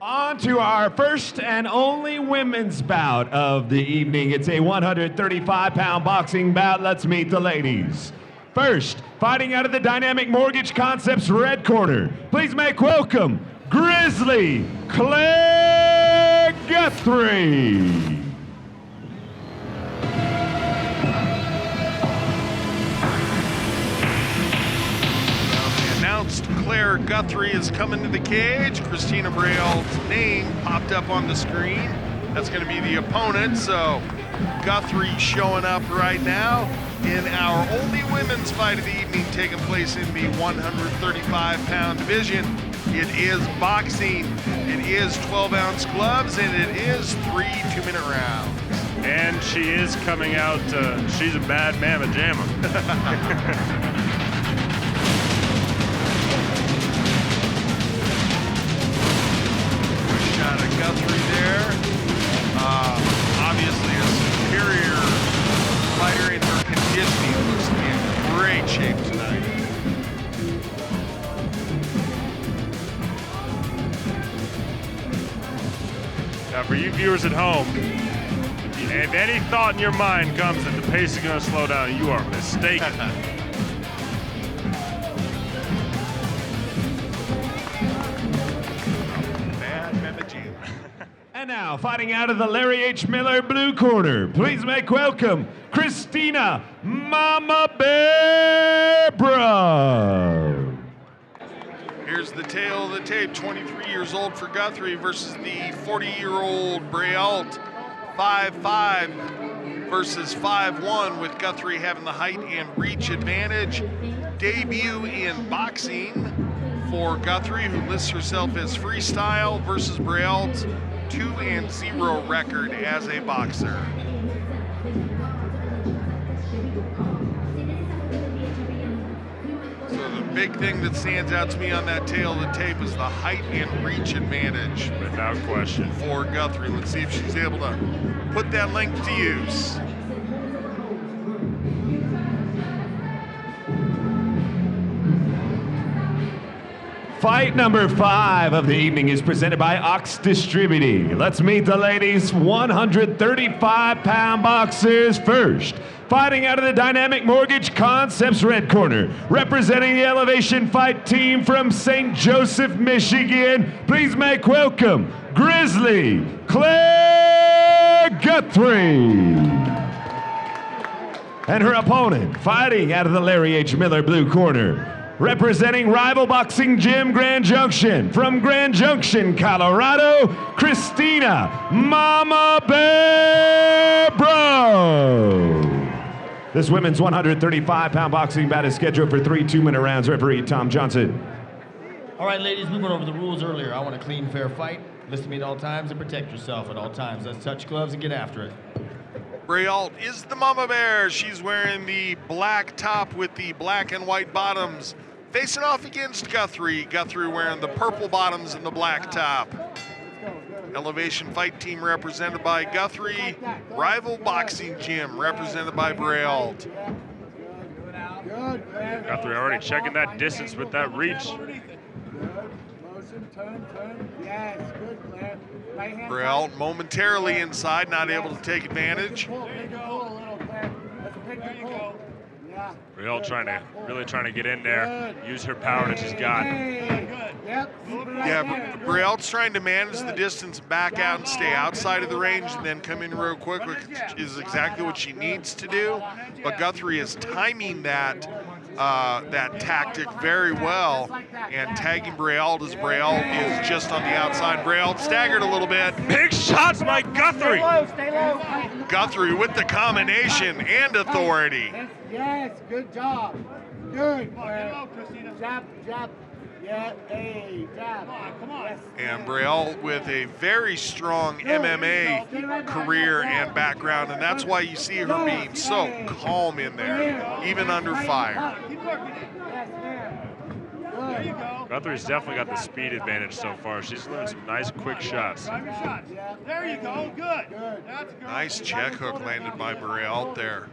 On to our first and only women's bout of the evening. It's a 135-pound boxing bout. Let's meet the ladies. First, fighting out of the Dynamic Mortgage Concepts red corner, please make welcome Grizzly Claire Guthrie. Claire Guthrie is coming to the cage. Christina Breault's name popped up on the screen. That's going to be the opponent. So Guthrie showing up right now in our only women's fight of the evening, taking place in the 135-pound division. It is boxing. It is 12-ounce gloves, and it is 3 2-minute rounds. And she is coming out. She's a bad mamma jamma. Guthrie there, obviously a superior fighter in her conditioning, looks to be in great shape tonight. Now for you viewers at home, if any thought in your mind comes that the pace is going to slow down, you are mistaken. And now, fighting out of the Larry H. Miller blue corner, please make welcome Christina Mama Bear Breault. Here's the tail of the tape, 23 years old for Guthrie versus the 40-year-old Breault, 5'5" versus 5'1", with Guthrie having the height and reach advantage. Debut in boxing for Guthrie, who lists herself as freestyle, versus Breault's 2-0 record as a boxer. So the big thing that stands out to me on that tail of the tape is the height and reach advantage. Without question. For Guthrie. Let's see if she's able to put that length to use. Fight number 5 of the evening is presented by Ox Distributing. Let's meet the ladies' 135-pound boxers first. Fighting out of the Dynamic Mortgage Concepts red corner, representing the Elevation Fight team from St. Joseph, Michigan, please make welcome Grizzly Claire Guthrie. And her opponent, fighting out of the Larry H. Miller blue corner, representing Rival Boxing Gym Grand Junction, from Grand Junction, Colorado, Christina Mama Bear Breault. This women's 135-pound boxing bout is scheduled for 3 2-minute rounds. Referee Tom Johnson. All right, ladies, we went over the rules earlier. I want a clean, fair fight. Listen to me at all times and protect yourself at all times. Let's touch gloves and get after it. Breault is the Mama Bear. She's wearing the black top with the black and white bottoms, facing off against Guthrie. Guthrie wearing the purple bottoms and the black top. Elevation Fight Team represented by Guthrie. Rival Boxing Gym represented by Breault. Guthrie already checking that distance with that reach. Breault momentarily inside, not able to take advantage. Breault really trying to get in there, use her power that she's got. Yeah, Breault's trying to manage the distance, back out and stay outside of the range, and then come in real quick, which is exactly what she needs to do. But Guthrie is timing that tactic very well and tagging Breault as Breault is just on the outside. Breault staggered a little bit. Big shots by Guthrie. Stay low. Guthrie with the combination and authority. Yes, good job. Good. Jab, jab. Yeah, hey, jab. Come on. Yes. And Breault with a very strong MMA career and background, and that's why you see her being so calm in there, even under fire. Guthrie's definitely got the speed advantage so far. She's learned some nice quick shots. There you go, good. Nice check hook landed by Breault there.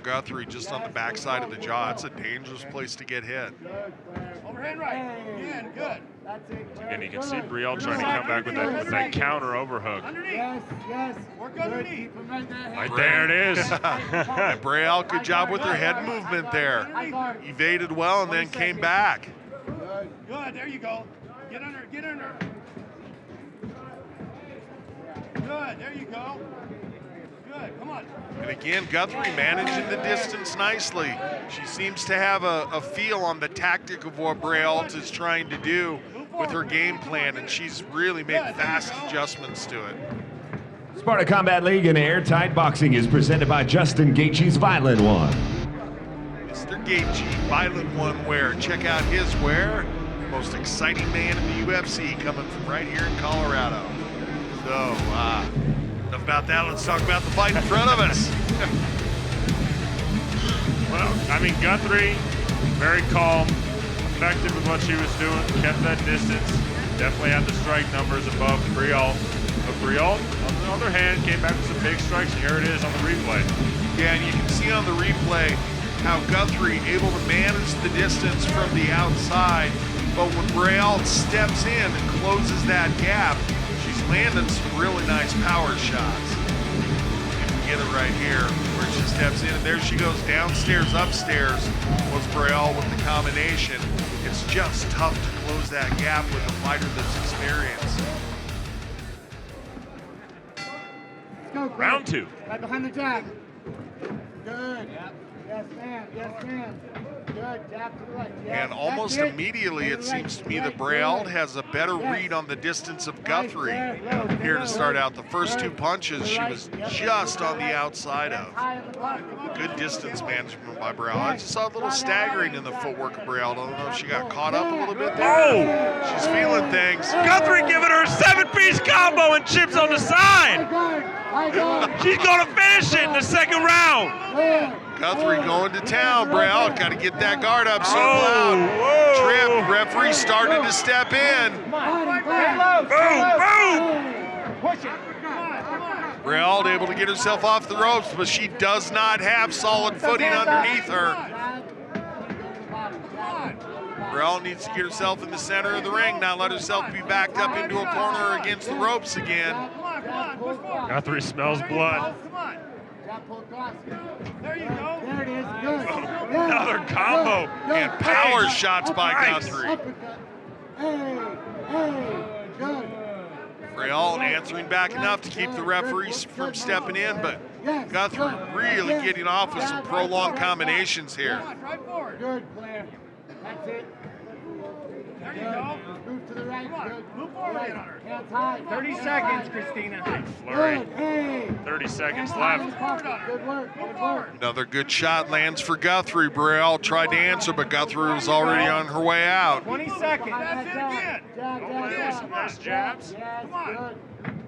Guthrie just on the backside of the jaw. It's a dangerous place to get hit. Overhand right. Again, good. That's it. And you can see Breault trying to come back with that counter overhook. Underneath. Yes. Work Good. underneath. Keep him right there. Right there it is. And Breault, good job with her head movement there. Evaded well and then came back. Good. There you go. Get under. Get under. Good. There you go. Good. Come on. And again, Guthrie managing the distance nicely. She seems to have a feel on the tactic of what Breault is trying to do with her game plan, and she's really made fast adjustments to it. Sparta Combat League and Airtight Boxing is presented by Justin Gaethje's Violent One. Mr. Gaethje, Violent One wear. Check out his wear. Most exciting man in the UFC coming from right here in Colorado. So, enough about that. Let's talk about the fight in front of us. Well, I mean, Guthrie, very calm, effective with what she was doing, kept that distance, definitely had the strike numbers above Breault. But Breault, on the other hand, came back with some big strikes, and here it is on the replay. Yeah, and you can see on the replay how Guthrie able to manage the distance from the outside, but when Breault steps in and closes that gap, she's landing some really nice power shots. You can get it right here where she steps in, and there she goes downstairs, upstairs was Breault with the combination. It's just tough to close that gap with a fighter that's experienced. Let's go, Greg. Round 2. Right behind the jab. Good. Yes, ma'am. Yes, ma'am. Good. Jab to the right. Yes, And almost that's it. immediately, To it the seems right. to me that Right, Breault good. has a better Yes. read on the distance of Right Guthrie there. Low, here low, to start low. out. The first two Good. punches, To the she right. was Yep. just on the Right. outside That's of. high in the block. Good distance management by Breault. I just saw a little staggering in the footwork of Breault. I don't know if she got caught up a little bit there. She's feeling things. Guthrie giving her a 7-piece combo and chips on the side. High guard. She's going to finish it in the second round. Good. Guthrie going to town. Breault got to get that guard up so Oh, loud. whoa. Trip. Referee started to step in. Boom, Push it. Breault able to get herself off the ropes, but she does not have solid footing underneath her. Breault needs to get herself in the center of the ring, not let herself be backed up into a corner against the ropes again. Guthrie smells blood. Come on. Jab pull across. There you go. There it is. Good. Another combo. And power shots by Guthrie. Uppercut. Hey. Good. Breault answering back enough to keep the referees from stepping in, but Guthrie really getting off with some prolonged combinations here. Come on, right forward. Good, Blair. That's it. There you go. Move to the right. Come on. Good. Move forward, Right. Leonard. Hands high. 30 Hands seconds, high. Christina. Flurry. Good. Hey. 30 seconds Hands high in left. the pocket. Good work. Good work. Another good shot lands for Guthrie. Breault tried to answer, but Guthrie was already on her way out. 20 seconds. That's That's it again. Jab. Nice jabs. Yes. Come on. Good.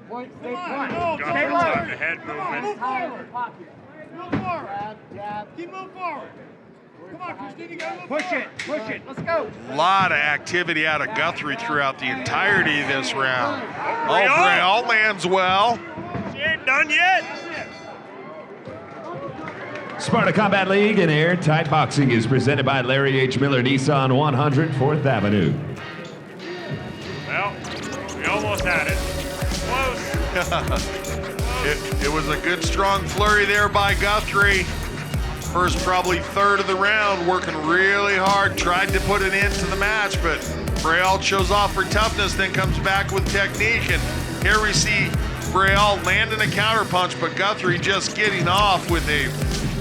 Point. Stay Come on. point. No, Guthrie stay time low. to head Come on, movement. move High in the forward. pocket. Move forward. Jab. Keep moving forward. Come on, Christina, you gotta move Push forward. it. Push it. Let's go. A lot of activity out of Guthrie throughout the entirety of this round. Oh, Breault. Breault lands well. She ain't done yet. Sparta Combat League and Airtight Boxing is presented by Larry H. Miller Nissan 100 4th Avenue. Well, we almost had it. Close. It was a good, strong flurry there by Guthrie. First, probably third of the round, working really hard, tried to put an end to the match, but Breault shows off her toughness, then comes back with technique. And here we see Breault landing a counterpunch, but Guthrie just getting off with a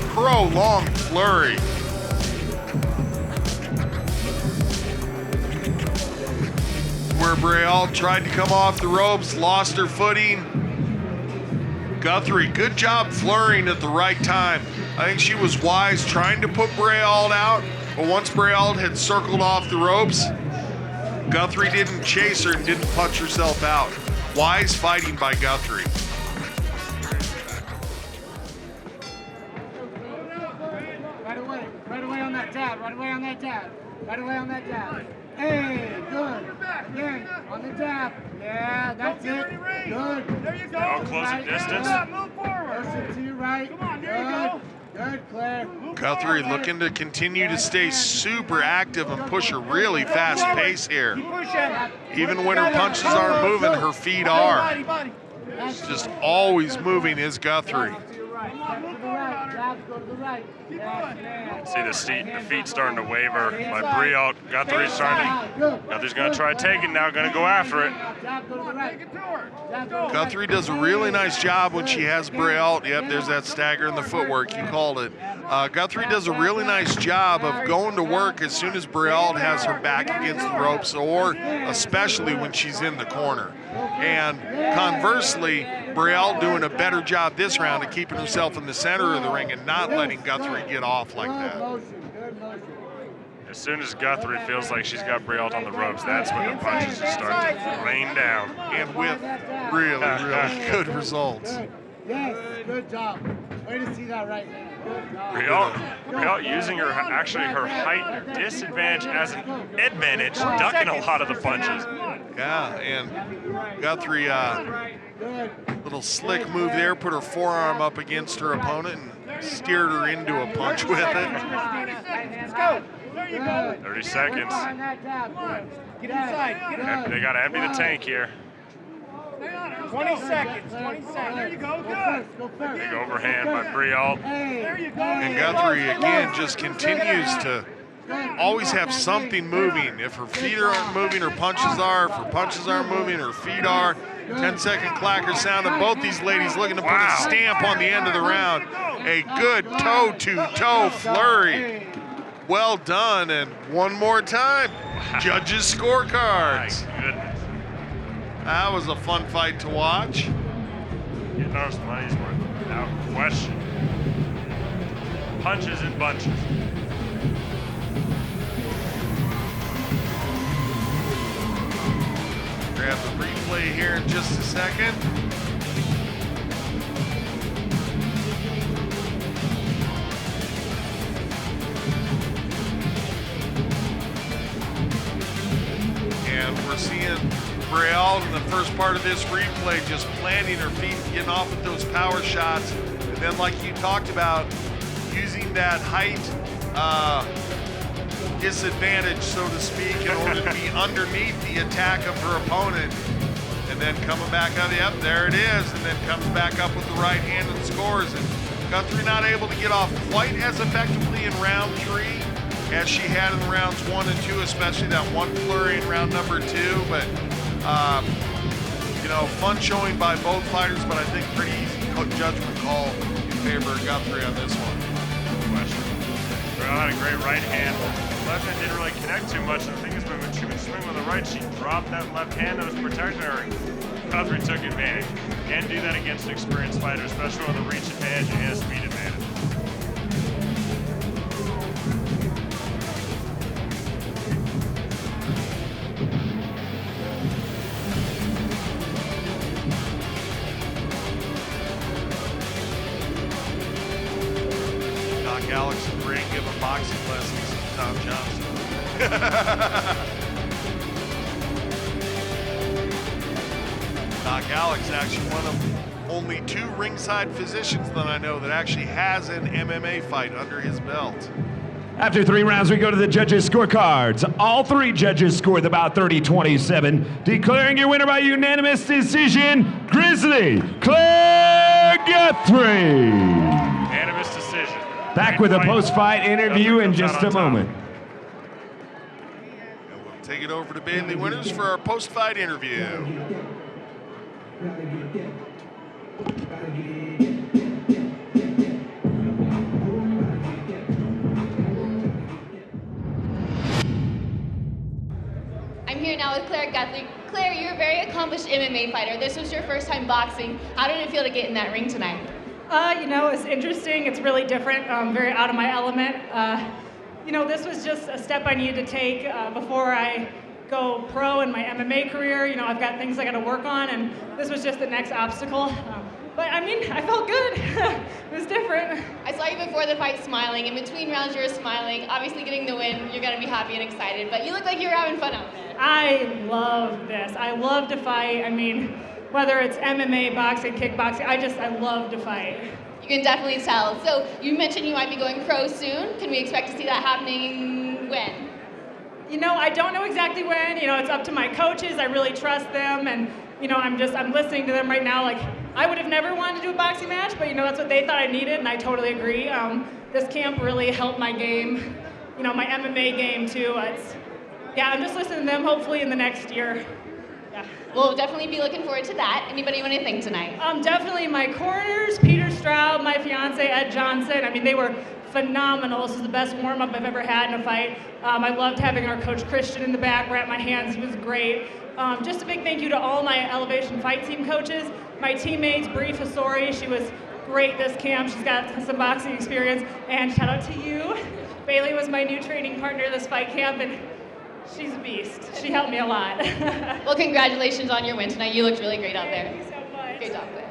prolonged flurry. Where Breault tried to come off the ropes, lost her footing. Guthrie, good job flurrying at the right time. I think she was wise trying to put Breault out, but once Breault had circled off the ropes, Guthrie didn't chase her and didn't punch herself out. Wise fighting by Guthrie. Right away on that jab. Right away on that jab. Right away on that jab. Hey, good. Again, on the jab. Yeah, that's Don't it. get any range. Good. There you go. Now close the distance. Move forward. Push it to your right. Come on, there you go. Good, Claire. Guthrie looking to continue to stay super active and push a really fast pace here. Even when her punches aren't moving, her feet are. She's just always moving is Guthrie. See the feet starting to waver by Breault. Guthrie's going to try taking now, going to go after it. Guthrie does a really nice job when she has Breault. Yep, there's that stagger in the footwork. You called it. Guthrie does a really nice job of going to work as soon as Breault has her back against the ropes, or especially when she's in the corner. And conversely, Breault doing a better job this round of keeping herself in the center of the ring and not letting Guthrie get off like that. As soon as Guthrie feels like she's got Breault on the ropes, that's when the punches just start to rain down. And with really, really good results. Yes, good job. Way to see that right now. Good job. Breault using her height and her disadvantage as an advantage, ducking a lot of the punches. Yeah, and Guthrie, little slick move there, put her forearm up against her opponent and steered her into a punch with it. Let's go. 30 seconds. Get inside. They got to empty the tank here. 20 seconds. 20 seconds. There you go. Good. Big overhand by Breault. There you go. And Guthrie, again, just continues to always have something moving. If her feet aren't moving, her punches are. If her punches aren't moving, her feet are. 10-second clacker sound, and both these ladies looking to put a stamp on the end of the round. A good toe-to-toe flurry. Well done, and one more time. Judges' scorecards. My goodness. That was a fun fight to watch. Getting our money's worth, without question. Punches and bunches. Grab the replay here in just a second. And we're seeing Breault in the first part of this replay just planting her feet, getting off with those power shots. And then like you talked about, using that height disadvantage, so to speak, in order to be underneath the attack of her opponent. And then coming back up, yep, there it is. And then comes back up with the right hand and scores. And Guthrie not able to get off quite as effectively in round 3 as she had in rounds 1 and 2, especially that one flurry in round number 2. But, you know, fun showing by both fighters, but I think pretty easy judgment call in favor of Guthrie on this one. Breault had a great right hand. Left hand didn't really connect too much. The thing is, when she would swing with the right, she dropped that left hand that was protecting her. Guthrie took advantage. Can't do that against an experienced fighter, especially with a reach advantage and a speed advantage. Alex and Ray giving boxing lessons to Tom Johnson. Doc Alex actually one of only 2 ringside physicians that I know that actually has an MMA fight under his belt. After 3 rounds, we go to the judges' scorecards. All 3 judges scored the bout 30-27, declaring your winner by unanimous decision, Grizzly Claire Guthrie. Unanimous decision. Back with a post-fight interview in just a moment. And we'll take it over to Bailey Winners for our post-fight interview. I'm here now with Claire Guthrie. Claire, you're a very accomplished MMA fighter. This was your first time boxing. How did it feel to get in that ring tonight? You know, it's interesting. It's really different. Very out of my element. You know, this was just a step I needed to take before I go pro in my MMA career. You know, I've got things I got to work on, and this was just the next obstacle. But I mean, I felt good. It was different. I saw you before the fight smiling. In between rounds, you were smiling. Obviously, getting the win, you're going to be happy and excited. But you look like you were having fun out there. I love this. I love to fight. I mean, whether it's MMA, boxing, kickboxing, I love to fight. You can definitely tell. So you mentioned you might be going pro soon. Can we expect to see that happening when? You know, I don't know exactly when. You know, it's up to my coaches. I really trust them, and you know, I'm listening to them right now. Like, I would have never wanted to do a boxing match, but you know, that's what they thought I needed, and I totally agree. This camp really helped my game, you know, my MMA game too. I'm just listening to them. Hopefully in the next year. Yeah. We'll definitely be looking forward to that. Anybody you want to thank tonight? Definitely my corners, Peter Stroud, my fiance Ed Johnson. I mean, they were phenomenal. This is the best warm-up I've ever had in a fight. I loved having our coach Christian in the back wrap my hands. He was great. Just a big thank you to all my Elevation Fight Team coaches, my teammates, Bree Fasori. She was great this camp. She's got some boxing experience. And shout out to you. Bailey was my new training partner this fight camp, and she's a beast. She helped me a lot. Well, congratulations on your win tonight. You looked really great out there. Thank you so much. Great job, Claire.